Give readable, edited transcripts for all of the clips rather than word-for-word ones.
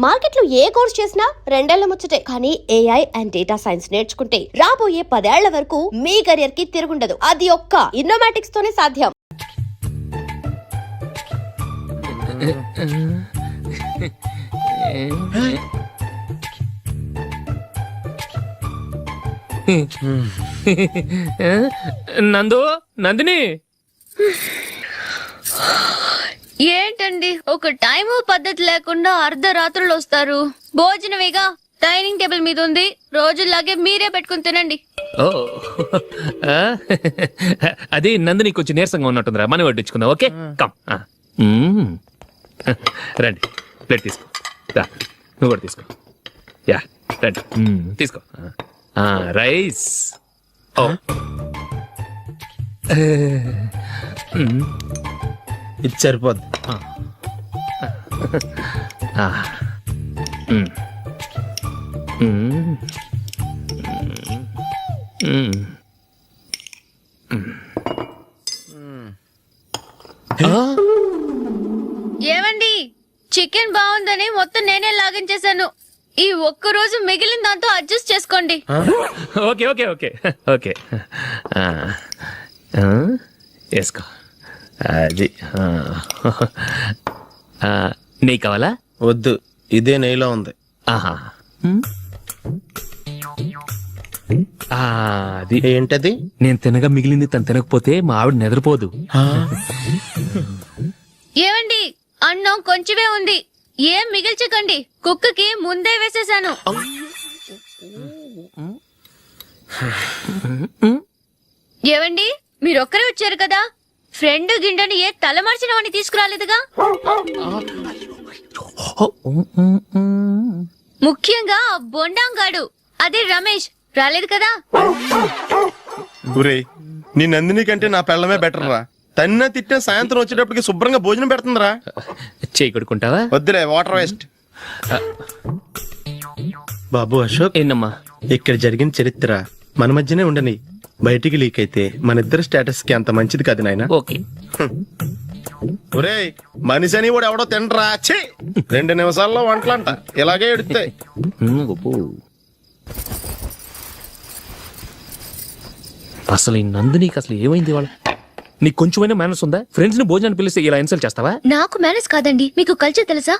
Market లో ఏ course చేసినా రెండేళ్ల ముచ్చటే. కానీ ఏఐ అండ్ డేటా సైన్స్ నేర్చుకుంటే రాబోయే 10 ఏళ్ల వరకు మీ కెరియర్ కి తిరుగుండదు. అది ఒక్క ఇన్నోమాటిక్స్ తోనే సాధ్యం. నందిని ఏంటండి ఒక టైము పద్ధతి లేకుండా అర్ధరాత్రులు వస్తారు. భోజనమేగా డైనింగ్ టేబుల్ మీద ఉంది, రోజుల్లాగే మీరే పెట్టుకుని తినండి. ఓ అది నందిని కొంచెం నీరసంగా ఉన్నట్టుందిరా, మనీ వడ్డించుకుందాం. Okay come. రండి, ప్లేట్ తీసుకో. నువ్వు కూడా తీసుకో. యా రండి, తీసుకో. రైస్. ఓ ఇది సరిపోద్ది. ఏమండి, చికెన్ బాగుందని మొత్తం నేనే లాగించేశాను. ఈ ఒక్క రోజు మిగిలిన దాంతో అడ్జస్ట్ చేసుకోండి. ఓకే ఓకే ఓకే ఓకే వేసుకో. అది నెయ్యి కావాలా? వద్దు, ఇదే నెయ్యిలో ఉంది. ఆహా, అది ఏంటది? నేను తినగా మిగిలింది తను తినకపోతే మా ఆవిడ నిద్రపోదు. ఏమండి, అన్నం కొంచెమే ఉంది, ఏం మిగిల్చకండి. కుక్కకి ముందే వేసేసాను. ఏవండి, మీరొక్కరే వచ్చారు కదా, ఫ్రెండ్ గిండెని ఏ తలమార్చిన వాడిని తీసుకురాలేదుగా. ముఖ్యంగా బొండాంగాడు, అదే రమేష్ రాలేదు కదా. ఊరే, నీ నందిని కంటే నా పెళ్ళమే బెటర్ రా. తన్న తిట్టిన సాయంత్రం వచ్చేటప్పటికి శుభ్రంగా భోజనం పెడుతుందిరా. చేయి కొడుకుంటావా? వద్దులే, వాటర్ వేస్ట్. బాబు అశోక్, ఏంటమ్మా? ఇక్కడ జరిగిన చరిత్ర మన మధ్యనే ఉండని, బయటికి లీక్ అయితే మన ఇద్దరు స్టేటస్ కి అంత మంచిది కాదు నాయన. ఓకే. ఒరే, మనిషి అని కూడా ఎవడో తినరా. 2 నిమిషాల్లో వంటలంట, ఇలాగే ఎడితే. అసలు ఈ నందినికి అసలు ఏమైంది? వాళ్ళ నీకు కొంచెమైనా మేనస్ ఉందా? ఫ్రెండ్స్ ని భోజనాన్ని పిలిస్తే ఇలా ఇన్సల్ట్ చేస్తావా? నాకు మేనేజ్ కాదండి, మీకు కల్చర్ తెలుసా?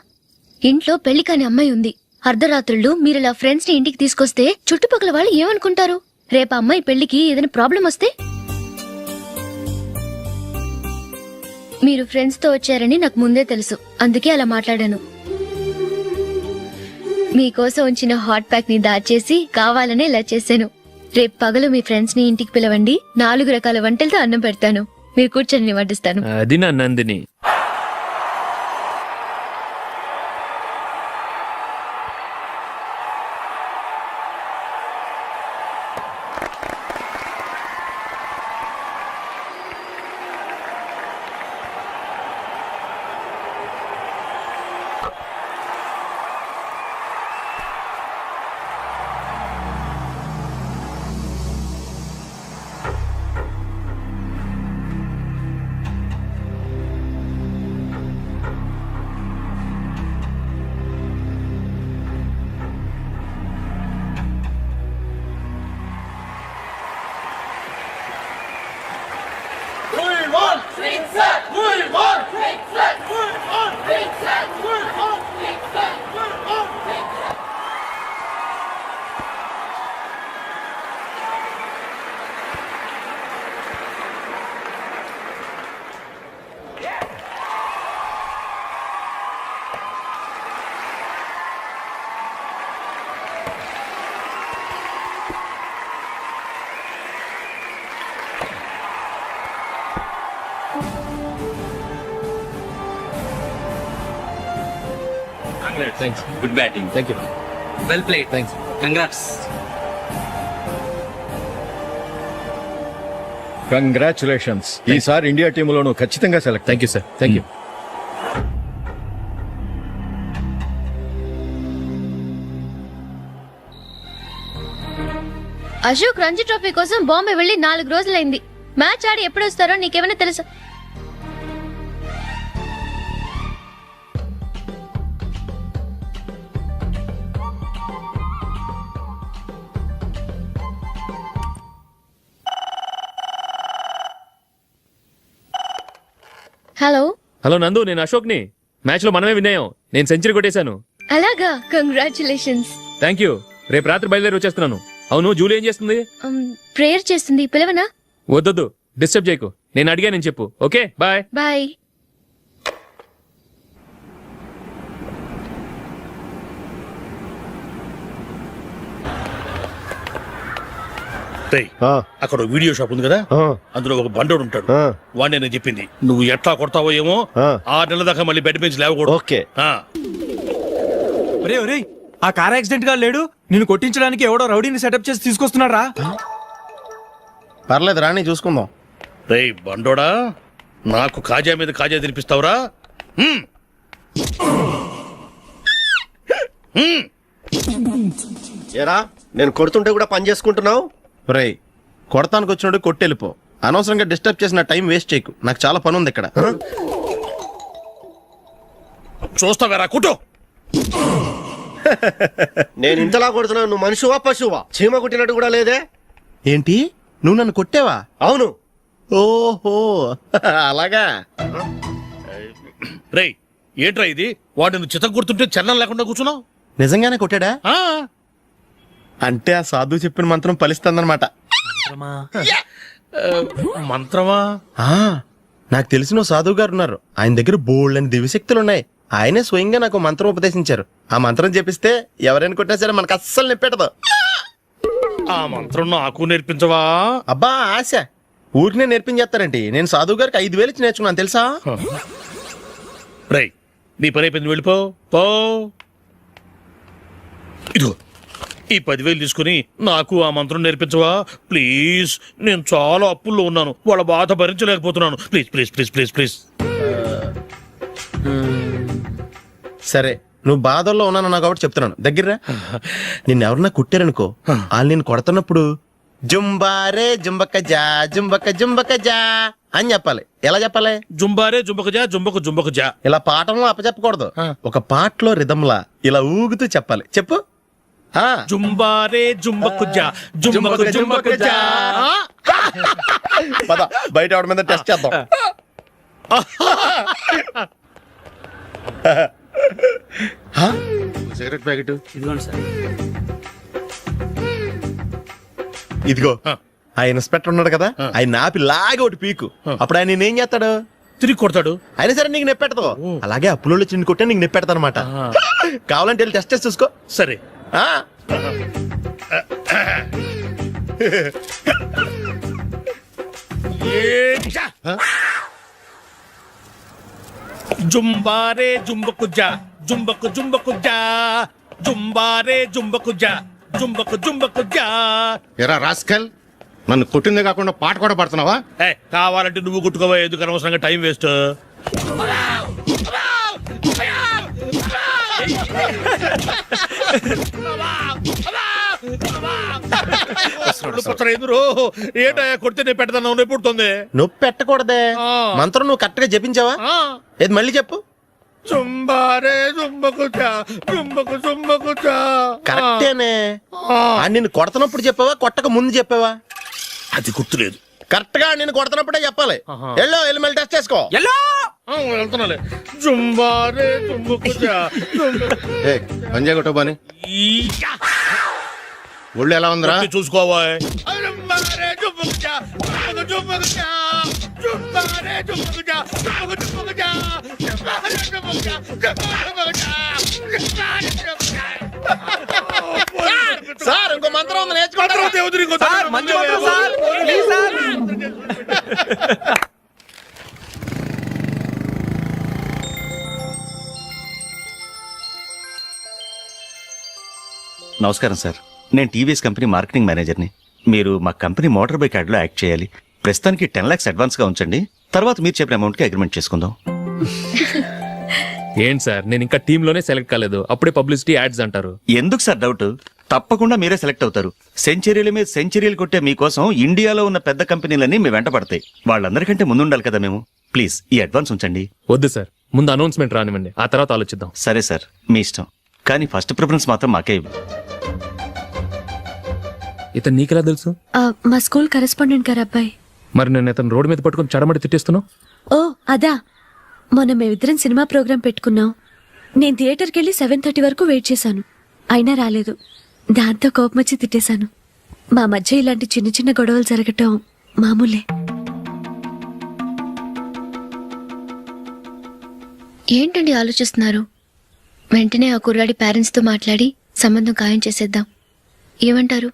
ఇంట్లో పెళ్లి కాని అమ్మాయి ఉంది. అర్ధరాత్రుళ్ళు మీరిలా ఫ్రెండ్స్ ని ఇంటికి తీసుకొస్తే చుట్టుపక్కల వాళ్ళు ఏమనుకుంటారు? రేపు అమ్మాయి పెళ్లికి ఏదైనా ప్రాబ్లం వస్తే? మీరు ఫ్రెండ్స్ తో వచ్చారని నాకు ముందే తెలుసు, అందుకే అలా మాట్లాడాను. మీకోసం ఉంచిన హాట్ ప్యాక్ ని దాచేసి కావాలనే ఇలా చేశాను. రేపు పగలు మీ ఫ్రెండ్స్ ని ఇంటికి పిలవండి, 4 రకాల వంటలతో అన్నం పెడతాను. మీరు కూర్చొని వడ్డిస్తాను. అది నా Nandini. Thanks. Good batting. Thank you. Well played. Thanks. Congrats. Congratulations. ఈసారి ఇండియా టీంలోనూ ఖచ్చితంగా select. Thank you sir. Thank you. Ashok Ranji trophy కోసం బాంబే వెళ్లి 4 రోజులైంది. మ్యాచ్ ఆడి ఎప్పుడు వస్తారో నీకేమైనా తెలుసా? హలో. హలో నందు, నేను అశోక్ని. మ్యాచ్ లో మనమే విన్నాయం. నేను సెంచరీ కొట్టేశాను. అలాగా, కంగ్రాచులేషన్స్. Thank you. రేపు రాత్రి బయలుదేరి వచ్చేస్తున్నాను. అవును, జూలీ ఏం చేస్తుంది? ప్రేయర్ చేస్తుంది, పిలవనా? వద్దొద్దు, డిస్టర్బ్ చేయకు. నేను అడిగానని చెప్పు. Okay, bye. బాయ్. రేయ్, అక్కడ ఓ వీడియో షాప్ ఉంది కదా, అందులో ఒక బండోడు ఉంటాడు. వాడిని నేను చెప్పింది నువ్వు ఎట్లా కొడతావో ఏమో. 6 నెలల దాకా మళ్ళీ బెడ్ నుంచి లేవకూడదు. ఓకే. ఆ, ఒరే ఒరే, ఆ కార్ యాక్సిడెంట్ గా లేడు, నిన్ను కొట్టించడానికి ఎవడో రౌడీని సెటప్ చేసి తీసుకొస్తున్నాడు రా. పర్లేదు రాని చూసుకుందాం. రేయ్ బండోడా, నాకు కాజా మీద కాజా తినిపిస్తావురా? హ్మ్. హ్మ్. ఏరా నేను కొడుతుంటే కూడా పని చేసుకుంటున్నావు? రేయ్, కొడతానికి వచ్చినట్టు కొట్టెళ్ళిపో. అనవసరంగా డిస్టర్బ్ చేసిన టైం వేస్ట్ చేయకు. నాకు చాలా పని ఉంది ఇక్కడ. చూస్తావేరా కుటో. నేను ఇంతలా కొడుతున్నావు, నువ్వు మనిషివా పశువా? చీమ కుట్టినట్టు కూడా లేదే. ఏంటి, నువ్వు నన్ను కొట్టావా? అవును. ఓహో అలాగా. రేయ్ ఏంట్రా ఇది? వాడు నువ్వు చిత్త గుర్తుంటే చలనం లేకుండా కూర్చున్నావు. నిజంగానే కొట్టాడా? ఆ, అంటే ఆ సాధువు చెప్పిన మంత్రం ఫలిస్తుందన్నమాట. మంత్రమా? నాకు తెలిసిన ఓ సాధువు గారు ఉన్నారు. ఆయన దగ్గర బోల్డ్ అని దివ్యశక్తులు ఉన్నాయి. ఆయనే స్వయంగా నాకు మంత్రం ఉపదేశించారు. ఆ మంత్రం చెప్పిస్తే ఎవరైనా కొట్టినా సరే మనకు అస్సలు నిప్పెట్టదు. ఆ మంత్రం నాకు నేర్పించవా? అబ్బా ఆశ, ఊరినే నేర్పించేస్తారండి. నేను సాధువు గారికి 5,000 ఇచ్చి నేర్చుకున్నాను తెలుసా? రేయ్ నీ పని అయిపోయింది, వెళ్ళిపో పో. ఇదిగో ఈ 10,000 తీసుకుని నాకు ఆ మంత్రం నేర్పించవా ప్లీజ్? నేను చాలా అప్పుల్లో ఉన్నాను, వాళ్ళ బాధ భరించలేకపోతున్నాను. Please please please please please. సరే, నువ్వు బాధల్లో ఉన్నాను నాకు కాబట్టి చెప్తున్నాను. దగ్గర నిన్నెవరన్నా కుట్టారనుకో, వాళ్ళు నేను కొడుతున్నప్పుడు జుంబారే జుంబక జా జుంబక జుంబక జా అని చెప్పాలి. ఎలా చెప్పాలి? జుంబారే జుంబకు జా జుంబకు జుంబకు జా. ఇలా పాఠంలో అప్పచెప్పకూడదు. ఒక పాటలో రిధంలా ఇలా ఊగుతూ చెప్పాలి. చెప్పు. జుంబారే జుంబకు జా జుంబకు జుంబకు జా. పద బయట ఆవిడ మీద టెస్ట్ చేద్దాం. సిగరెట్ ప్యాకెట్ ఇదిగో. ఆ ఇన్స్పెక్టర్ ఉన్నాడు కదా, ఆయన ఆపి లాగే ఒకటి పీకు. అప్పుడు ఆయన నేనేం చేస్తాడు? తిరిగి కొడతాడు. అయినా సరే నీకు నెప్పెడతావు. అలాగే అప్పులో చిన్న కొట్టే నీకు నెప్పెడతా అనమాట. కావాలంటే వెళ్ళి టెస్ట్ చేసి చూసుకో. సరే. జుంబారే జుంబకు జా జుంబకు జుంబకు జా జుంబారే జుంబకు జా జుంబకు జుంబకు జా. ఎరా రాస్కల్, నన్ను కొట్టిందే కాకుండా పాట కూడా పడుతున్నావా? కావాలంటే నువ్వు కొట్టుకోవా, ఎందుకు అనవసరంగా టైం వేస్ట్. ఏంటయ్యా కొడితే నేను పెడతాను, నొప్పి పుడుతుంది. నొప్పి పెట్టకూడదే. మంత్రం నువ్వు కరెక్ట్ గా జపించావా? ఏది మళ్ళీ చెప్పు. జుంబారే జుంబకు జా జుంబకు జుంబకు జా. కరెక్టేనే. నిన్ను కొడుతున్నప్పుడు చెప్పావా, కొట్టక ముందు చెప్పావా? అది గుర్తులేదు. కరెక్ట్ గా నేను కొడుతున్నప్పుడే చెప్పాలి. ఎల్లో వెళ్ళి మళ్ళీ టెస్ట్ చేసుకో. వెళ్తున్నాలే. జుంబారే జుంబకు జా పంజా కొట్ట బాని ఒళ్ళు ఎలా ఉందిరా చూసుకోవా. సార్ ఇంకో మంత్రం ఉంది, నేర్చుకుంటారు. నమస్కారం సార్, నేను టీవీఎస్ కంపెనీ మార్కెటింగ్ మేనేజర్ని. మీరు మా కంపెనీ మోటార్ బైక్ యాడ్లో యాక్ట్ చేయాలి. ప్రస్తుతానికి 10 lakhs అడ్వాన్స్గా ఉంచండి, తర్వాత మీరు చెప్పిన అమౌంట్కి అగ్రిమెంట్ చేసుకుందాం. ఏంటి సార్, నేను ఇంకా టీంలోనే సెలెక్ట్ కాలేదు, అప్పుడే పబ్లిసిటీ యాడ్స్ అంటారు. ఎందుకు సార్ డౌట్? తప్పకుండా మీరే సెలెక్ట్ అవుతారు. సెంచరీల మీద సెంచరీలు కొట్టే మీకోసం ఇండియాలో ఉన్న పెద్ద కంపెనీలన్నీ మీ వెంట పడతాయి. వాళ్ళందరికంటే ముందుండాలి కదా మేము. ప్లీజ్ ఈ అడ్వాన్స్ ఉంచండి. వద్దు సార్, ముందు అనౌన్స్మెంట్ రానివ్వండి, ఆ తర్వాత ఆలోచిద్దాం. సరే సార్, మీ ఇష్టం, కానీ ఫస్ట్ ప్రిఫరెన్స్ మాత్రం మాకే ఇవ్వు. ఇతను నీకెలా తెలుసు? మా స్కూల్ కరెస్పాండెంట్ గారు అబ్బాయి. మరి నేను ఇతను రోడ్డు మీద పట్టుకుని చడమడి తిట్టేస్తున్నావు. ఓ అదా, మొన్న మేమిద్దరం సినిమా ప్రోగ్రాం పెట్టుకున్నాం. నేను థియేటర్కి వెళ్ళి 7:30 వరకు వెయిట్ చేశాను, అయినా రాలేదు. దాంతో కోపం వచ్చి తిట్టేశాను. మా మధ్య ఇలాంటి చిన్న చిన్న గొడవలు జరగటం మామూలే. ఏంటండి ఆలోచిస్తున్నారు? వెంటనే ఆ కుర్రాడి పేరెంట్స్తో మాట్లాడి సంబంధం ఖాయం చేసేద్దాం. ఏమంటారు?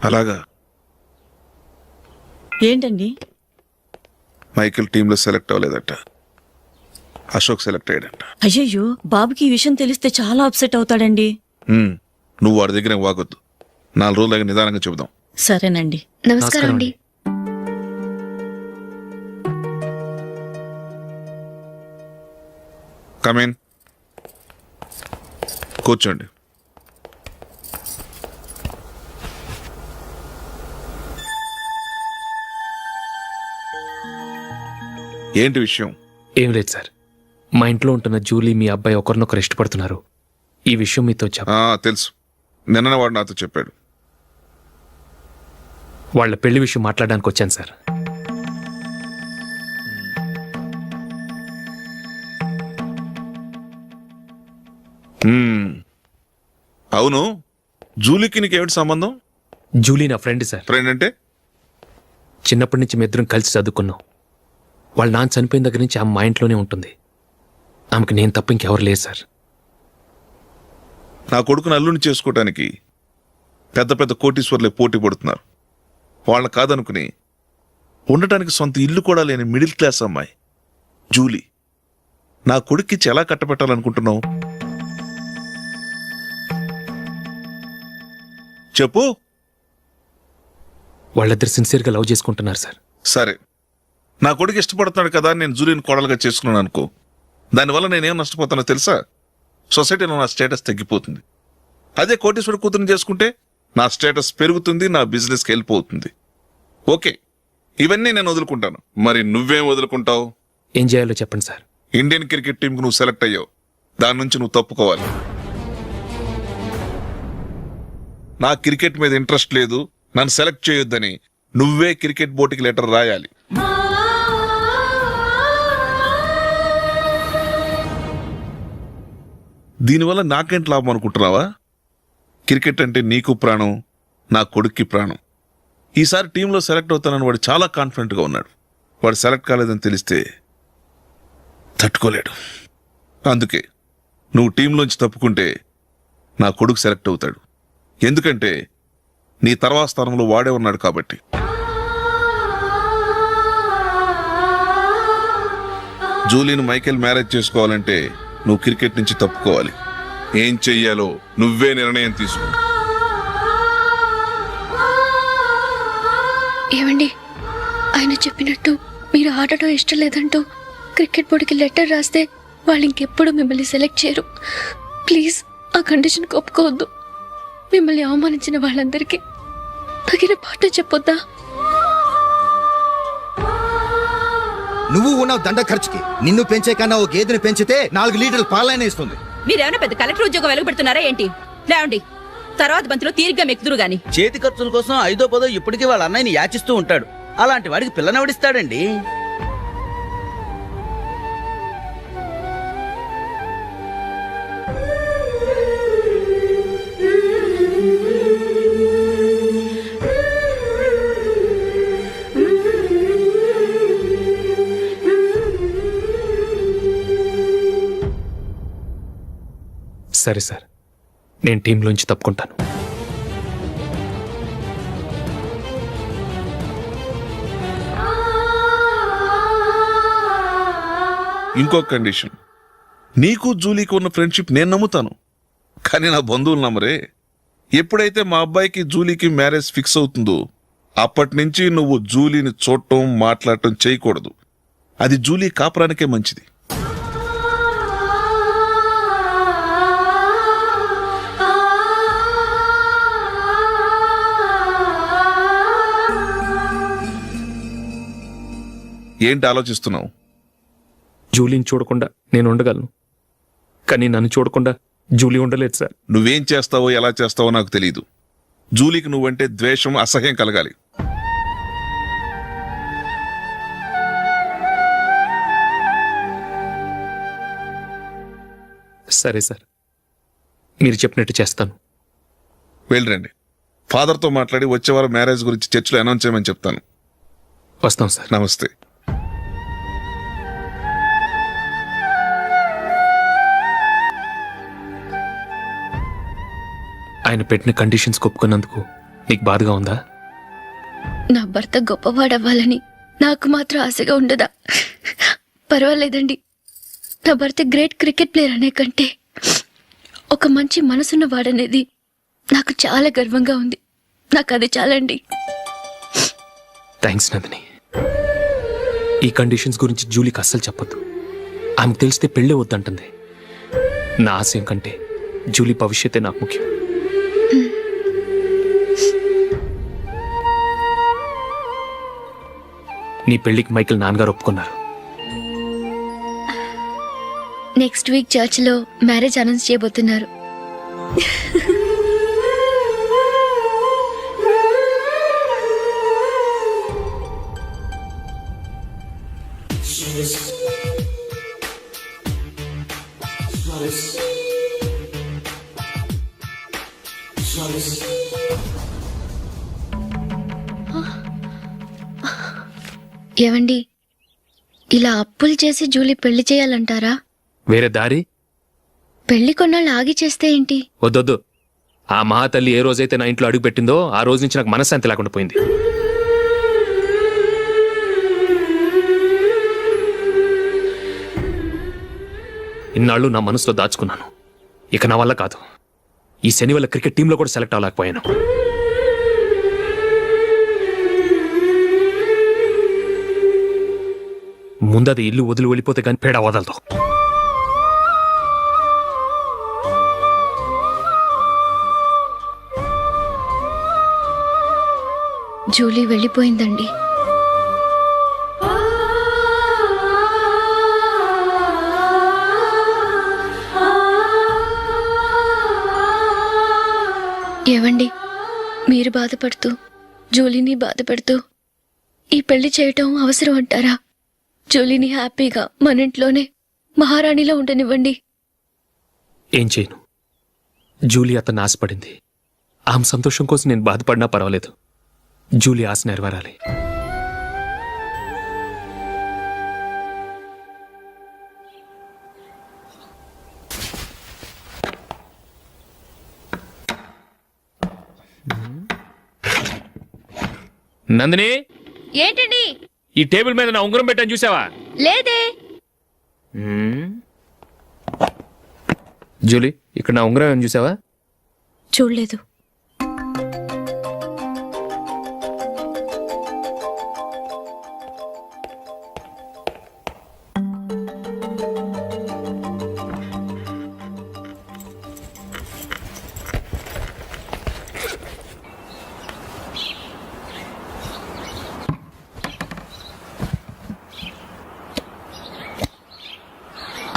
అలాగా. ఏంటండి? మైకిల్ టీంలో సెలెక్ట్ అవ్వలేదట, అశోక్ సెలెక్ట్ అయ్యాడంట. అయ్యయ్యో, బాబుకి ఈ విషయం తెలిస్తే చాలా అప్సెట్ అవుతాడండి. నువ్వు వాడి దగ్గర వాగొద్దు, 4 రోజులగా నిదానంగా చెబుదాం. సరేనండి. నమస్కారం అండి. కమేన్, కూర్చోండి. ఏంటి విషయం? ఏం లేదు సార్, మా ఇంట్లో ఉంటున్న జూలీ మీ అబ్బాయి ఒకరినొకరు ఇష్టపడుతున్నారు. ఈ విషయం మీతో తెలుసు, నిన్న వాడు నాతో చెప్పాడు. వాళ్ళ పెళ్లి విషయం మాట్లాడడానికి వచ్చాను సార్. అవును, జూలీకి నీకేమిటి సంబంధం? జూలీ నా ఫ్రెండ్ సార్. ఫ్రెండ్ అంటే? చిన్నప్పటి నుంచి మీ ఇద్దరం కలిసి చదువుకున్నాం. వాళ్ళ నాన్న చనిపోయిన దగ్గర నుంచి ఆమె మా ఇంట్లోనే ఉంటుంది. ఆమెకు నేను తప్ప ఇంకెవరు లేదు సార్. నా కొడుకును అల్లుని చేసుకోవటానికి పెద్ద పెద్ద కోటీశ్వర్లే పోటీ పడుతున్నారు. వాళ్ళని కాదనుకుని ఉండటానికి సొంత ఇల్లు కూడా లేని మిడిల్ క్లాస్ అమ్మాయి జూలీ నా కొడుక్కిచ్చి ఎలా కట్టబెట్టాలనుకుంటున్నావు? చెప్పు. వాళ్ళిద్దరు సిన్సియర్గా లవ్ చేసుకుంటున్నారు సార్. సరే, నా కొడుకు ఇష్టపడుతున్నాడు కదా అని నేను జూలీని కోడలుగా చేసుకున్నాను అనుకో, దానివల్ల నేనేం నష్టపోతానో తెలుసా? సొసైటీలో నా స్టేటస్ తగ్గిపోతుంది. అదే కోటీశ్వరుడు కూతురుని చేసుకుంటే నా స్టేటస్ పెరుగుతుంది, నా బిజినెస్కి వెళ్ళిపోతుంది. ఓకే, ఇవన్నీ నేను వదులుకుంటాను. మరి నువ్వేం వదులుకుంటావు? ఏం చేయాలో చెప్పండి సార్. ఇండియన్ క్రికెట్ టీంకి నువ్వు సెలెక్ట్ అయ్యావు, దాని నుంచి నువ్వు తప్పుకోవాలి. నా క్రికెట్ మీద ఇంట్రెస్ట్ లేదు, నన్ను సెలెక్ట్ చేయొద్దని నువ్వే క్రికెట్ బోర్డుకి లెటర్ రాయాలి. దీనివల్ల నాకేంటి లాభం అనుకుంటున్నావా? క్రికెట్ అంటే నీకు ప్రాణం, నా కొడుక్కి ప్రాణం. ఈసారి టీంలో సెలెక్ట్ అవుతానని వాడు చాలా కాన్ఫిడెంట్గా ఉన్నాడు. వాడు సెలెక్ట్ కాలేదని తెలిస్తే తట్టుకోలేడు. అందుకే నువ్వు టీంలోంచి తప్పుకుంటే నా కొడుకు సెలెక్ట్ అవుతాడు. ఎందుకంటే నీ తర్వాత స్థానంలో వాడే ఉన్నాడు కాబట్టి. జూలీని మైకేల్ మ్యారేజ్ చేసుకోవాలంటే నువ్వు క్రికెట్ నుంచి తప్పుకోవాలి. ఏం చెయ్యాలో నువ్వే నిర్ణయం తీసుకో. ఏమండి, ఆయన చెప్పినట్టు మీరు ఆడటం ఇష్టం లేదంటూ క్రికెట్ బోర్డుకి లెటర్ రాస్తే వాళ్ళు ఇంకెప్పుడు మిమ్మల్ని సెలెక్ట్ చేయరు. ప్లీజ్ ఆ కండిషన్ ఒప్పుకోవద్దు. మిమ్మల్ని అవమానించిన వాళ్ళందరికీ తగిన పాఠం చెప్పొద్దా? నువ్వు ఉన్నావు దండ ఖర్చుకి. నిన్ను పెంచే కన్నా ఓ గేదెని పెంచితే 4 లీటర్లు పాలైన ఇస్తుంది. మీరేమైనా పెద్ద కలెక్టర్ ఉద్యోగం వెలుగుపెడుతున్నారా ఏంటి? లేవండి, తర్వాత బంతిలో తీరిగ్గా మెక్కుదురు గాని. చేతి ఖర్చుల కోసం 5దో 10దో ఇప్పటికీ వాళ్ళ అన్నయ్యని యాచిస్తూ ఉంటాడు. అలాంటి వాడికి పిల్లనవడిస్తాడండి. సరే సార్, నేను టీంలోంచి తప్పుకుంటాను. ఇంకో కండిషన్, నీకు జూలీకి ఉన్న ఫ్రెండ్షిప్ నేను నమ్ముతాను, కానీ నా బంధువులు నమ్మరే. ఎప్పుడైతే మా అబ్బాయికి జూలీకి మ్యారేజ్ ఫిక్స్ అవుతుందో అప్పటి నుంచి నువ్వు జూలీని చూడటం మాట్లాడటం చేయకూడదు. అది జూలీ కాపురానికే మంచిది. ఏంటి ఆలోచిస్తున్నావు? జూలీని చూడకుండా నేను ఉండగలను, కానీ నన్ను చూడకుండా జూలీ ఉండలేదు సార్. నువ్వేం చేస్తావో ఎలా చేస్తావో నాకు తెలీదు, జూలీకి నువ్వంటే ద్వేషం, అసహ్యం కలగాలి. సరే సార్, మీరు చెప్పినట్టు చేస్తాను. వెళ్ళరండి. ఫాదర్తో మాట్లాడి వచ్చే వారం మ్యారేజ్ గురించి చర్చిలో అనౌన్స్ చేయమని చెప్తాను. వస్తాం సార్. నమస్తే. ఆయన పెట్టిన కండిషన్స్ ఒప్పుకున్నందుకు నీకు బాధగా ఉందా? నా భర్త గొప్పవాడవ్వాలని నాకు మాత్రం ఆశగా ఉండదా? పర్వాలేదండి. నా భర్త గ్రేట్ క్రికెట్ ప్లేయర్ అనే కంటే ఒక మంచి మనసున్న వాడనేది నాకు చాలా గర్వంగా ఉంది. నాకు అది చాలండి. థ్యాంక్స్ నందిని. ఈ కండిషన్స్ గురించి జూలీకి అస్సలు చెప్పొద్దు. ఆమెకు తెలిస్తే పెళ్ళే వద్దంటుంది. నా ఆశయం కంటే జూలీ భవిష్యత్తే నాకు ముఖ్యం. నీ పెళ్లికి మైకేల్ నాన్నగారు ఒప్పుకున్నారు. నెక్స్ట్ వీక్ చర్చిలో మ్యారేజ్ అనౌన్స్ చేయబోతున్నారు. ఏవండి, ఇలా అప్పులు చేసి జూలీ పెళ్లి చేయాలంటారా? వేరే దారి? పెళ్లి కొన్నాళ్ళు ఆగి చేస్తే ఏంటి? వద్దొద్దు. ఆ మహాతల్లి ఏ రోజైతే నా ఇంట్లో అడుగు పెట్టిందో ఆ రోజు నుంచి నాకు మనశ్శాంతి లేకుండా పోయింది. ఇన్నాళ్ళు నా మనసులో దాచుకున్నాను. ఇక నా వల్ల కాదు. ఈ శని వల్ల క్రికెట్ టీంలో కూడా సెలెక్ట్ అవ్వలేకపోయాను. ముందది ఇల్లు వదిలి వెళ్ళిపోతే కానీ పేడ వదలదు. జూలీ వెళ్ళిపోయిందండి. ఏవండి, మీరు బాధపడుతూ జూలీని బాధపడుతూ ఈ పెళ్లి చేయటం అవసరం అంటారా? జూలీని హ్యాపీగా మన ఇంట్లోనే మహారాణిలో ఉండనివ్వండి. ఏం చేయను? జూలీ అతన్ని ఆశపడింది. ఆమె సంతోషం కోసం నేను బాధపడినా పర్వాలేదు. జూలీ ఆశ నెరవేరాలి. నందిని, ఏంటండి? ఈ టేబుల్ మీద నా ఉంగరం పెట్టని చూసావా? లేదే. జూలీ, ఇక్కడ నా ఉంగరం ఏమని చూసావా? చూడలేదు.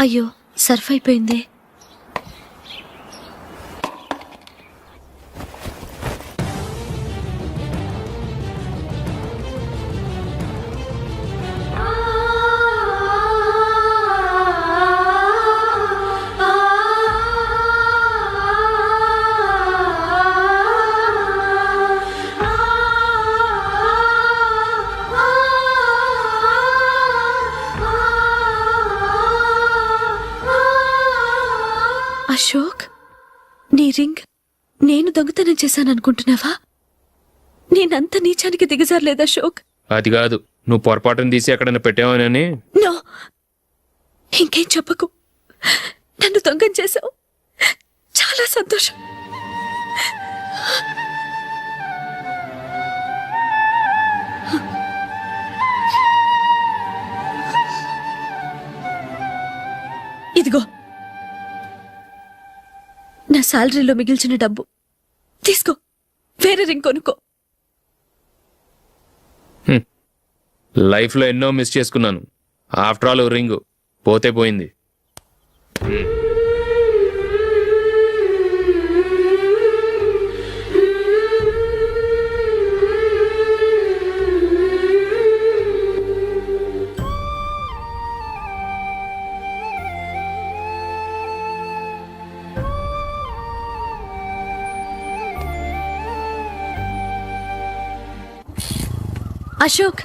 అయ్యో, సర్ఫ్ అయిపోయింది. అశోక్, నీ రింగ్ నేను దొంగతనం చేశాననుకుంటున్నావా? నేనంత నీచానికి దిగజారలేదు అశోక్. అది కాదు, నువ్వు పొరపాటును తీసి ఎక్కడైనా పెట్టావని. నో, ఇంకేం చెప్పకు. నన్ను దొంగం చేశావు. చాలా సంతోషం. ఇదిగో నా శాలరీలో మిగిల్చిన డబ్బు తీసుకో. వేరే రింగ్ కొనుక్కో. లైఫ్లో ఎన్నో మిస్ చేసుకున్నాను. ఆఫ్టర్ ఆల్ రింగ్ పోతే పోయింది. అశోక్,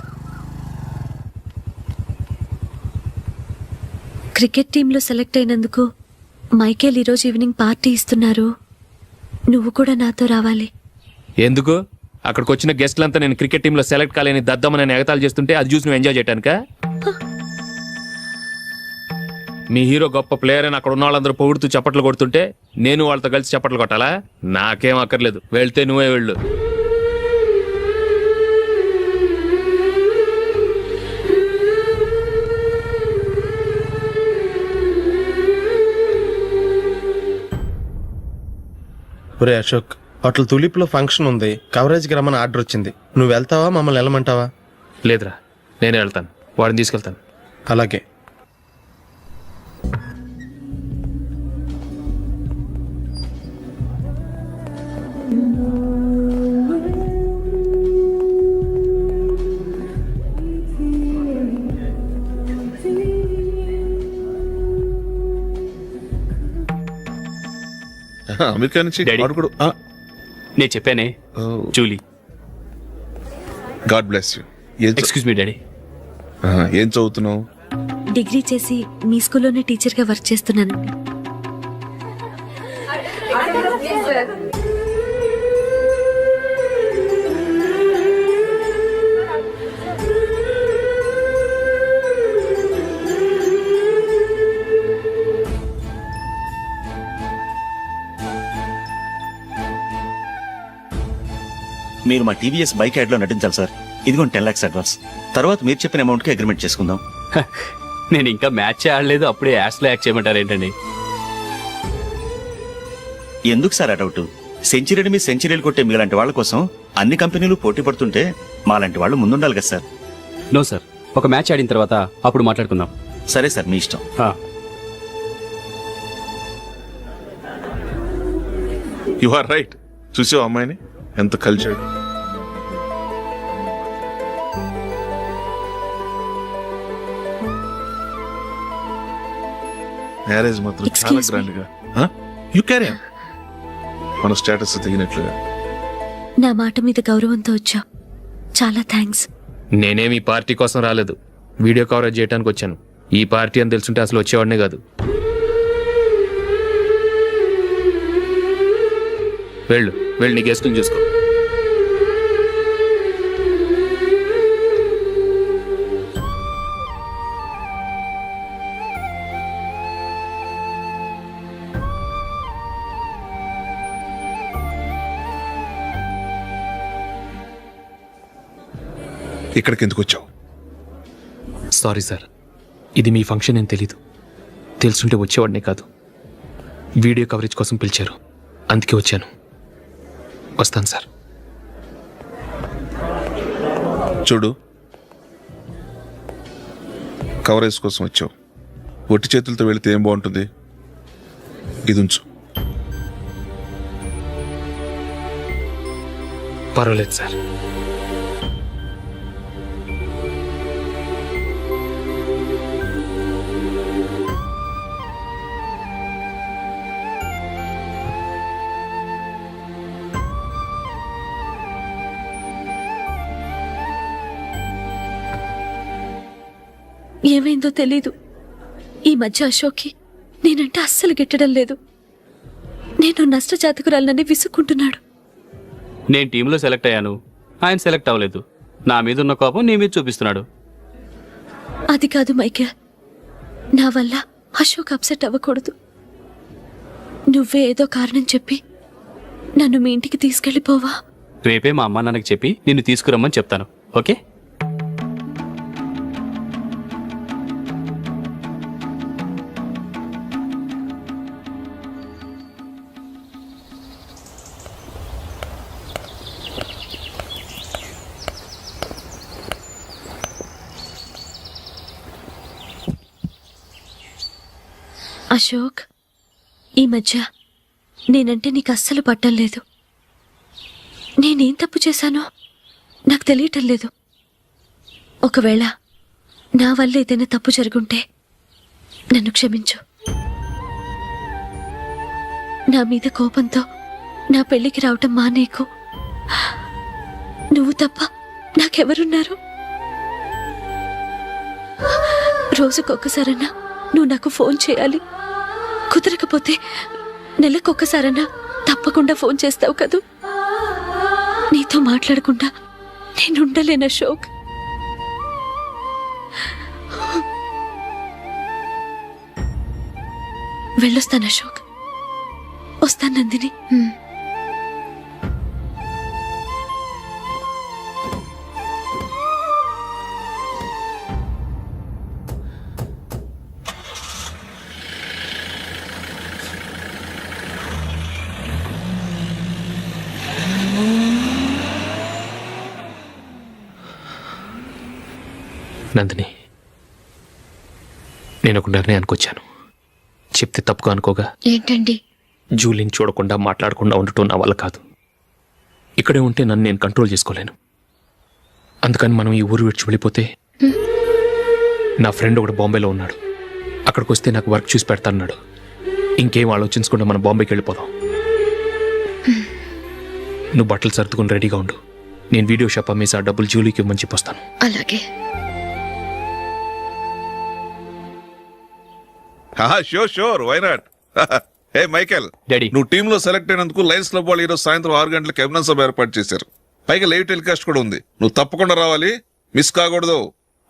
క్రికెట్ టీంలో సెలెక్ట్ అయినందుకు మైకేల్ ఈరోజు ఈవినింగ్ పార్టీ ఇస్తున్నారు. నువ్వు కూడా నాతో రావాలి. ఎందుకు? అక్కడికి వచ్చిన గెస్ట్లంతా నేను క్రికెట్ టీంలో సెలెక్ట్ కాలేని దద్దమని ఎగతాలు చేస్తుంటే అది చూసి నువ్వు ఎంజాయ్ చేయటానికా? మీ హీరో గొప్ప ప్లేయర్ అని అక్కడ ఉన్న వాళ్ళందరూ పొగుడుతూ చప్పట్లు కొడుతుంటే నేను వాళ్ళతో కలిసి చప్పట్లు కొట్టాలా? నాకేం అక్కర్లేదు, వెళ్తే నువ్వే వెళ్ళు. ఒరే అశోక్, హోటల్ తులిప్ లో ఫంక్షన్ ఉంది, కవరేజ్కి రమ్మని ఆర్డర్ వచ్చింది. నువ్వు వెళ్తావా, మమ్మల్ని వెళ్ళమంటావా? లేదురా, నేనే వెళ్తాను, వాడిని తీసుకెళ్తాను. అలాగే. అమెరికా నుంచి వాడుకోడు. నేను చెప్పానే, Julie. God bless you. Excuse me daddy. ఏం చదువుతున్నావు? డిగ్రీ చేసి మీ స్కూల్లోనే టీచర్గా వర్క్ చేస్తున్నాను. మీరు మా టీవీఎస్ బైక్ యాడ్ లో నటించాలి సార్. ఇదిగోండి 10 lakhs అడ్వాన్స్. తర్వాత మీరు చెప్పిన అమౌంట్ కి అగ్రిమెంట్ చేసుకుందాం. నేను ఇంకా మ్యాచ్ ఆడలేదు, అప్పుడే యాడ్స్లో యాక్ట్ చేయమంటారు ఏంటండి? ఎందుకు సార్ ఆ డౌట్? సెంచరీని మీ సెంచరీలు కొట్టే మీలాంటి వాళ్ళ కోసం అన్ని కంపెనీలు పోటీ పడుతుంటే మాలాంటి వాళ్ళు ముందుండాలి కదా సార్. నో సార్, ఒక మ్యాచ్ ఆడిన తర్వాత అప్పుడు మాట్లాడుకుందాం. సరే సార్, మీ ఇష్టం. You are right. చూసావు అమ్మాయిని ఎంత కల్చర్డ్. మ్యారేజ్ మాత్రం చాలా గ్రాండ్ గా. You carry on. మన స్టేటస్ తగినట్లుగా. నా మాట మీద గౌరవంతో వచ్చా, చాలా థ్యాంక్స్. నేనేమి పార్టీ కోసం రాలేదు, వీడియో కవరేజ్ చేయడానికి వచ్చాను. ఈ పార్టీ అని తెలుసుంటే అసలు వచ్చేవాడినే కాదు. వెళ్ళు, నీ గెస్ట్ని చూసుకో. ఇక్కడికి ఎందుకు వచ్చావు? సారీ సార్, ఇది మీ ఫంక్షన్ అని తెలీదు. తెలుసుంటే వచ్చేవాడినే కాదు. వీడియో కవరేజ్ కోసం పిలిచారు, అందుకే వచ్చాను. వస్తాను సార్. చూడు, కవరేజ్ కోసం వచ్చావు. ఒట్టి చేతులతో వెళితే ఏం బాగుంటుంది? ఇది ఉంచు. పర్వాలేదు సార్. ఏమైందో తెలీదు, ఈ మధ్య అశోక్కి నేనంటే అస్సలు గిట్టడం లేదు. నేను నష్టజాతకురాలనని విసుక్కుంటున్నాడు. నేను టీంలో సెలెక్ట్ అయ్యాను, ఆయన సెలెక్ట్ అవ్వలేదు. నా మీద ఉన్న కోపం నీ మీద చూపిస్తున్నాడు. అది కాదు మైకేల్, నా వల్ల అశోక్ అప్సెట్ అవ్వకూడదు. నువ్వే ఏదో కారణం చెప్పి నన్ను మీ ఇంటికి తీసుకెళ్ళిపోవా? రేపే మా అమ్మ నాన్నకి చెప్పి నిన్ను తీసుకురమ్మని చెప్తాను, ఓకే? అశోక్, ఈ మధ్య నేనంటే నీకు అస్సలు పట్టం లేదు. నేనేం తప్పు చేశానో నాకు తెలియటం లేదు. ఒకవేళ నా వల్ల ఏదైనా తప్పు జరుగుంటే నన్ను క్షమించు. నా మీద కోపంతో నా పెళ్లికి రావటం మానేకు. నువ్వు తప్ప నాకెవరున్నారు? రోజుకొక్కసారన్నా నువ్వు నాకు ఫోన్ చేయాలి. కుదరకపోతే నెలకొక్కసారన్నా తప్పకుండా ఫోన్ చేస్తావు కదూ. నీతో మాట్లాడకుండా నేనుండలేను అశోక్. వెళ్ళొస్తాను అశోక్. వస్తాను నందిని. నందిని, నేను ఒక నిర్ణయానికి వచ్చాను. చెప్తే తప్పుగా అనుకోగా. ఏంటండి? జూలిని చూడకుండా మాట్లాడకుండా ఉండటం నా వల్ల కాదు. ఇక్కడే ఉంటే నన్ను నేను కంట్రోల్ చేసుకోలేను. అందుకని మనం ఈ ఊరు విడిచి వెళ్ళిపోతే, నా ఫ్రెండ్ ఒకడు బాంబేలో ఉన్నాడు, అక్కడికి వస్తే నాకు వర్క్ చూసి పెడతాన్నాడు. ఇంకేం ఆలోచించకుండా మనం బాంబేకి వెళ్ళిపోదాం. నువ్వు బట్టలు సర్దుకుని రెడీగా ఉండు. నేను వీడియో షాప్ అమ్మేసి ఆ డబ్బులు జూలీకి ఇవ్వమని చెప్పొస్తాను. అలాగే. Sure why not. Hey Michael, daddy, నువ్వు టీమ్ లో సెలెక్ట్ అయినందుకు లయన్స్ క్లబ్ వాళ్ళు ఈరోజు సాయంత్రం 6 గంటలకు అభినందన సభ ఏర్పాటు చేశారు. పైగా లైవ్ టెలికాస్ట్ కూడా ఉంది. నువ్వు తప్పకుండా రావాలి, మిస్ కాకూడదు.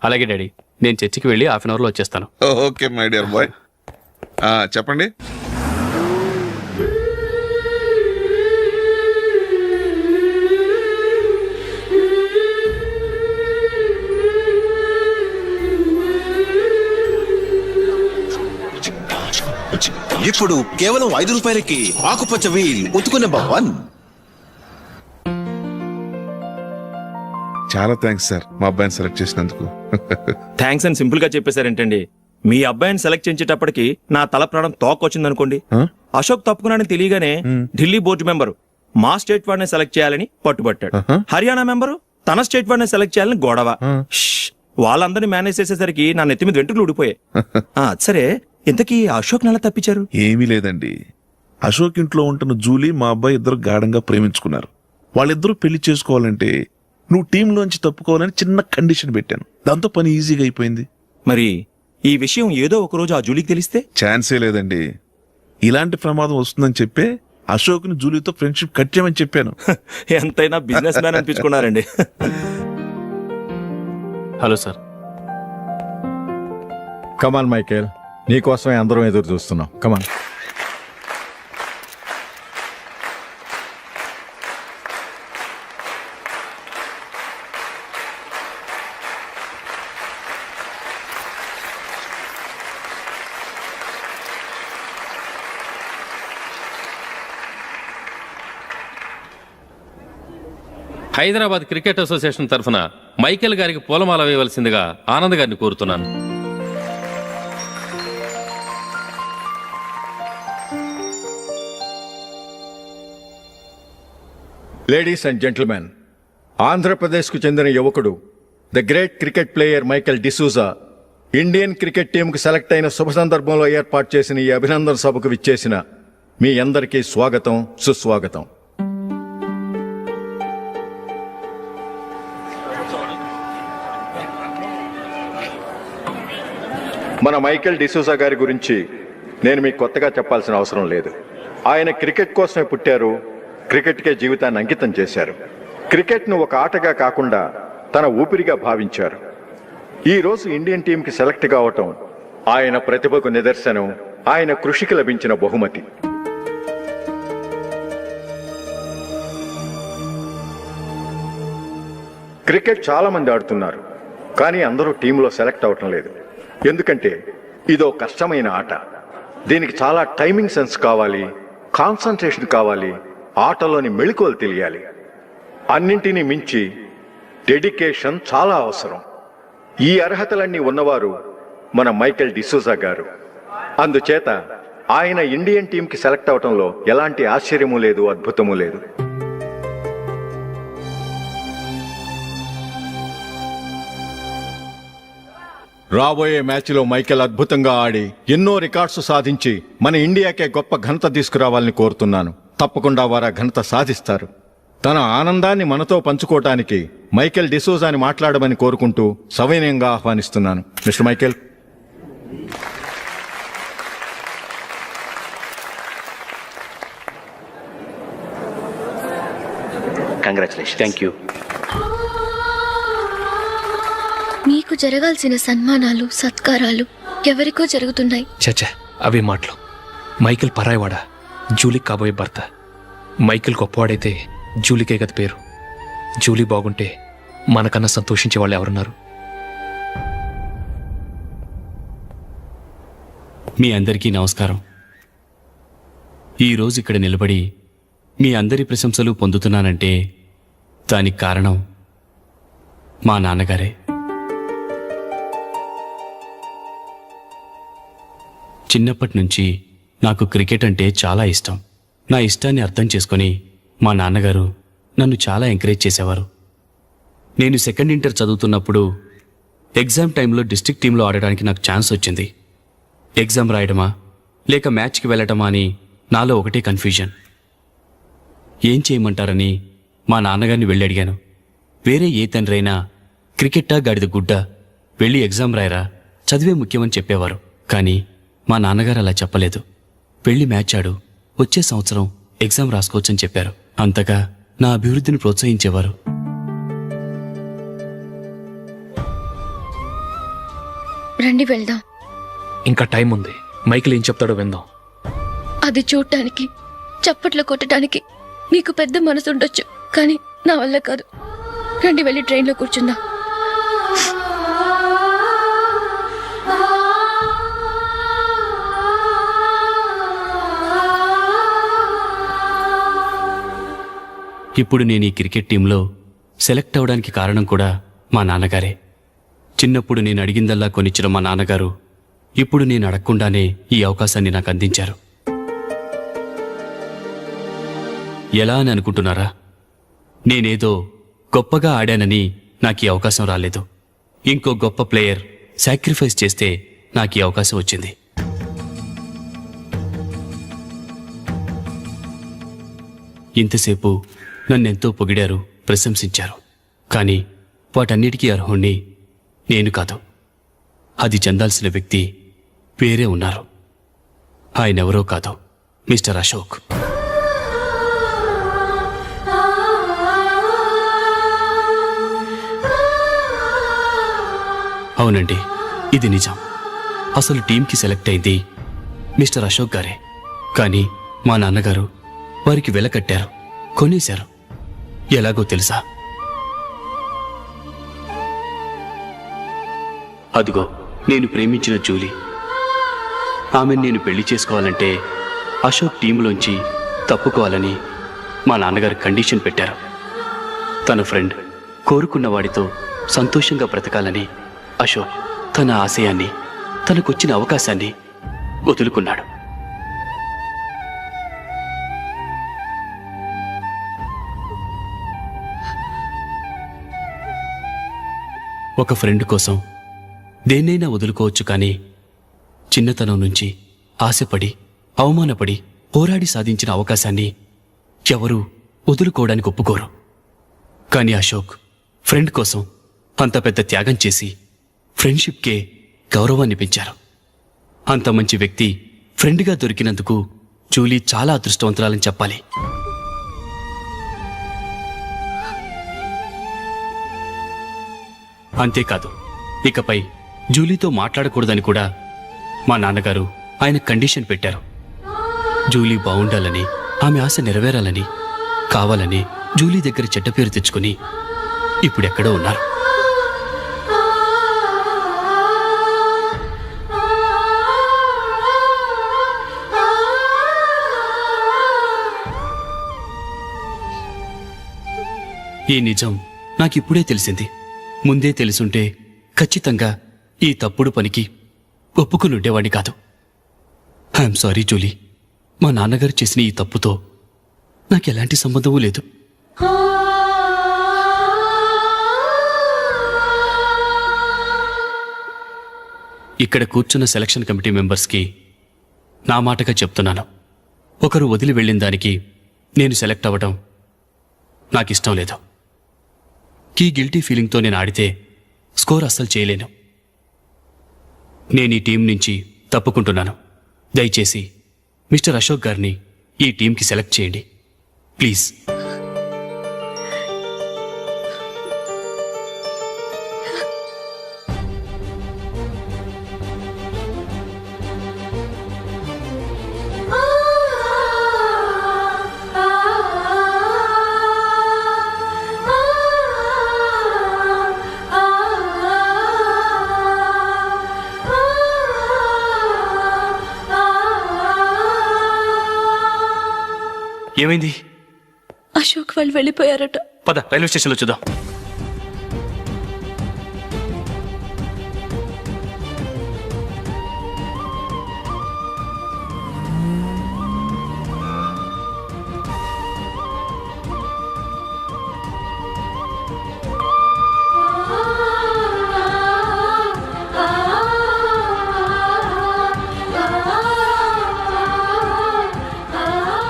అలాగే డాడీ, నేను చర్చికి వెళ్ళి హాఫ్ అన్ అవర్ లో వచ్చేస్తాను. Okay my dear bye. చెప్పండి. ఇప్పుడు కేవలం 5 రూపాయలకి ఆకుపచ్చ వీల్ ఉతుకు నెంబర్ 1. చాలా థ్యాంక్స్ సార్, మా అబ్బాయిని సెలెక్ట్ చేసినందుకు. థ్యాంక్స్ అని సింపుల్ గా చెప్పేశారేంటండి? మీ అబ్బాయిని సెలెక్ట్ చేసేటప్పటికి నా తల ప్రాణం తోకొచ్చిందనుకోండి. అశోక్ తప్పుకున్నాడని తెలియగానే ఢిల్లీ బోర్డు మెంబరు మా స్టేట్ వాడిని సెలెక్ట్ చేయాలని పట్టుబట్టాడు. హర్యానా మెంబరు తన స్టేట్ వాడిని సెలెక్ట్ చేయాలని గొడవ. వాళ్ళందరినీ మేనేజ్ చేసేసరికి నా నెత్తి మీద వెంట్రుకలు ఊడిపోయాయి. సరే, ఇంతకీ అశోక్ నెల తప్పించారు? ఏమీ లేదండి, అశోక్ ఇంట్లో ఉంటున్న జూలీ మా అబ్బాయి ఇద్దరు గాఢంగా ప్రేమించుకున్నారు. వాళ్ళిద్దరూ పెళ్లి చేసుకోవాలంటే నువ్వు టీంలోంచి తప్పుకోవాలని చిన్న కండిషన్ పెట్టాను. దాంతో పని ఈజీగా అయిపోయింది. మరి ఈ విషయం ఏదో ఒక రోజు ఆ జూలీకి తెలిస్తే? ఛాన్సే లేదండి. ఇలాంటి ప్రమాదం వస్తుందని చెప్పే అశోక్ ని జూలీతో ఫ్రెండ్షిప్ కట్ చేయమని చెప్పాను. ఎంతైనా బిజినెస్ మ్యాన్ అనిపించుకున్నారండి. Hello sir. కమాన్ మైకేల్, నీకోసమే అందరం ఎదురు చూస్తున్నాం. కమాన్. హైదరాబాద్ క్రికెట్ అసోసియేషన్ తరఫున మైకేల్ గారికి పూలమాల వేయవలసిందిగా ఆనంద్ గారిని కోరుతున్నాను. లేడీస్ అండ్ జెంటిల్మెన్, ఆంధ్రప్రదేశ్కు చెందిన యువకుడు, the great cricket player Michael D'Souza Indian cricket టీంకు సెలెక్ట్ అయిన శుభ సందర్భంలో ఏర్పాటు చేసిన ఈ అభినందన సభకు విచ్చేసిన మీ అందరికీ స్వాగతం, సుస్వాగతం. మన మైకేల్ డిసూజా గారి గురించి నేను మీకు కొత్తగా చెప్పాల్సిన అవసరం లేదు. ఆయన క్రికెట్ కోసమే పుట్టారు, క్రికెట్కే జీవితాన్ని అంకితం చేశారు. క్రికెట్ను ఒక ఆటగా కాకుండా తన ఊపిరిగా భావించారు. ఈరోజు ఇండియన్ టీంకి సెలెక్ట్ కావటం ఆయన ప్రతిభకు నిదర్శనం, ఆయన కృషికి లభించిన బహుమతి. క్రికెట్ చాలా మంది ఆడుతున్నారు, కానీ అందరూ టీంలో సెలెక్ట్ అవటం లేదు. ఎందుకంటే ఇదో కష్టమైన ఆట. దీనికి చాలా టైమింగ్ సెన్స్ కావాలి, కాన్సన్ట్రేషన్ కావాలి, ఆటలోని మెళకువలు తెలియాలి. అన్నింటినీ మించి డెడికేషన్ చాలా అవసరం. ఈ అర్హతలన్నీ ఉన్నవారు మన మైకేల్ డిసూజా గారు. అందుచేత ఆయన ఇండియన్ టీంకి సెలెక్ట్ అవటంలో ఎలాంటి ఆశ్చర్యమూ లేదు, అద్భుతమూ లేదు. రాబోయే మ్యాచ్లో మైకేల్ అద్భుతంగా ఆడి ఎన్నో రికార్డ్స్ సాధించి మన ఇండియాకే గొప్ప ఘనత తీసుకురావాలని కోరుతున్నాను. తప్పకుండా వారు ఆ ఘనత సాధిస్తారు. తన ఆనందాన్ని మనతో పంచుకోవటానికి మైకేల్ డిసోజాని మాట్లాడమని కోరుకుంటూ సవినయంగా ఆహ్వానిస్తున్నాను. Mister Michael. Congratulation. Thank you. మీకు జరగాల్సిన సన్మానాలు సత్కారాలు ఎవరికో జరుగుతున్నాయి. చచ్చా, అవే మాటలు. మైకేల్ పరాయవాడా, జూలీకి కాబోయే భర్త. మైకేల్ గొప్పవాడైతే జూలీకే గది పేరు. జూలీ బాగుంటే మనకన్నా సంతోషించే వాళ్ళు ఎవరున్నారు? మీ అందరికీ నమస్కారం. ఈరోజు ఇక్కడ నిలబడి మీ అందరి ప్రశంసలు పొందుతున్నానంటే దానికి కారణం మా నాన్నగారే. చిన్నప్పటి నుంచి నాకు క్రికెట్ అంటే చాలా ఇష్టం. నా ఇష్టాన్ని అర్థం చేసుకొని మా నాన్నగారు నన్ను చాలా ఎంకరేజ్ చేసేవారు. నేను సెకండ్ ఇంటర్ చదువుతున్నప్పుడు ఎగ్జామ్ టైంలో డిస్ట్రిక్ట్ టీంలో ఆడడానికి నాకు ఛాన్స్ వచ్చింది. ఎగ్జామ్ రాయడమా లేక మ్యాచ్కి వెళ్ళటమా అని నాలో ఒకటే కన్ఫ్యూజన్. ఏం చేయమంటారని మా నాన్నగారిని వెళ్ళి అడిగాను. వేరే ఏ తండ్రి అయినా క్రికెట్టా గాడిద గుడ్డ, వెళ్ళి ఎగ్జామ్ రాయరా, చదివే ముఖ్యమని చెప్పేవారు. కానీ మా నాన్నగారు అలా చెప్పలేదు. వెళ్ళి మ్యాచ్ ఆడు, వచ్చే సంవత్సరం ఎగ్జామ్ రాసుకోవచ్చని చెప్పారు. అంతగా నా అభివృద్ధిని ప్రోత్సహించేవారు. రండి వెళ్దాం. ఇంకా టైం ఉంది. మైకేల్ ఏం చెప్తాడో విందాం. అది చూడటానికి చప్పట్లు కొట్టడానికి మీకు పెద్ద మనసు ఉండొచ్చు, కానీ నా వల్ల కాదు. రండి వెళ్ళి ట్రైన్లో కూర్చుందాం. ఇప్పుడు నేను ఈ క్రికెట్ టీంలో సెలెక్ట్ అవడానికి కారణం కూడా మా నాన్నగారే. చిన్నప్పుడు నేను అడిగిందల్లా కొనిచ్చిన మా నాన్నగారు ఇప్పుడు నేను అడగకుండానే ఈ అవకాశాన్ని నాకు అందించారు. ఎలా అని అనుకుంటున్నారా? నేనేదో గొప్పగా ఆడానని నాకు ఈ అవకాశం రాలేదు. ఇంకో గొప్ప ప్లేయర్ సాక్రిఫైస్ చేస్తే నాకు ఈ అవకాశం వచ్చింది. ఇంతసేపు నన్నెంతో పొగిడారు, ప్రశంసించారు. కానీ వాటన్నిటికీ అర్హుణ్ణి నేను కాదు. అది చెందాల్సిన వ్యక్తి వేరే ఉన్నారు. ఆయనెవరో కాదు, మిస్టర్ అశోక్. అవునండి, ఇది నిజం. అసలు టీంకి సెలెక్ట్ అయింది మిస్టర్ అశోక్ గారే. కానీ మా నాన్నగారు వారికి వెల కట్టారు, కొనేశారు. ఎలాగో తెలుసా? అదిగో నేను ప్రేమించిన జూలీ. ఆమెను నేను పెళ్లి చేసుకోవాలంటే అశోక్ టీంలోంచి తప్పుకోవాలని మా నాన్నగారు కండిషన్ పెట్టారు. తన ఫ్రెండ్ కోరుకున్న వాడితో సంతోషంగా బ్రతకాలని అశోక్ తన ఆశయాన్ని, తనకొచ్చిన అవకాశాన్ని వదులుకున్నాడు. ఒక ఫ్రెండ్ కోసం దేన్నైనా వదులుకోవచ్చు, కానీ చిన్నతనం నుంచి ఆశపడి, అవమానపడి, పోరాడి సాధించిన అవకాశాన్ని ఎవరూ వదులుకోవడానికి ఒప్పుకోరు. కానీ అశోక్ ఫ్రెండ్ కోసం అంత పెద్ద త్యాగం చేసి ఫ్రెండ్షిప్కే గౌరవాన్ని పెంచారు. అంత మంచి వ్యక్తి ఫ్రెండ్గా దొరికినందుకు జూలీ చాలా అదృష్టవంతురాలని చెప్పాలి. అంతేకాదు, ఇకపై జూలీతో మాట్లాడకూడదని కూడా మా నాన్నగారు ఆయన కండిషన్ పెట్టారు. జూలీ బాగుండాలని, ఆమె ఆశ నెరవేరాలని, కావాలని జూలీ దగ్గర చెడ్డ పేరు తెచ్చుకుని ఇప్పుడెక్కడో ఉన్నారు. ఈ నిజం నాకిప్పుడే తెలిసింది. ముందే తెలుసుంటే ఖచ్చితంగా ఈ తప్పుడు పనికి ఒప్పుకుని ఉండేవాడిని కాదు. I'm sorry Julie. మా నాన్నగారు చేసిన ఈ తప్పుతో నాకెలాంటి సంబంధమూ లేదు. ఇక్కడ కూర్చున్న సెలక్షన్ కమిటీ మెంబర్స్కి నా మాటగా చెప్తున్నాను. ఒకరు వదిలి వెళ్ళిన దానికి నేను సెలెక్ట్ అవ్వడం నాకు ఇష్టం లేదు. ఈ గిల్టీ ఫీలింగ్తో నేను ఆడితే స్కోర్ అస్సలు చేయలేను. నేను ఈ టీం నుంచి తప్పుకుంటున్నాను. దయచేసి మిస్టర్ అశోక్ గారిని ఈ టీంకి సెలెక్ట్ చేయండి ప్లీజ్. ఏమైంది? అశోక్ వాళ్ళు వెళ్ళిపోయారట. పద రైల్వే స్టేషన్లో చూద్దాం.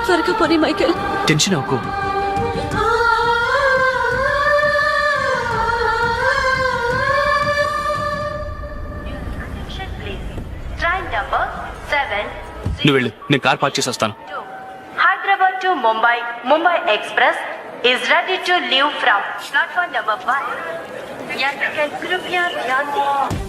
త్వరగా పోనీ మైకేల్. టెన్షన్ అవ్వకు. నువ్వు వెళ్ళు, నేను కార్ పార్క్ చేసి వస్తాను. Hyderabad to Mumbai, Mumbai Express is ready to leave from platform number 1. यात्रिगण कृपया ध्यान दें.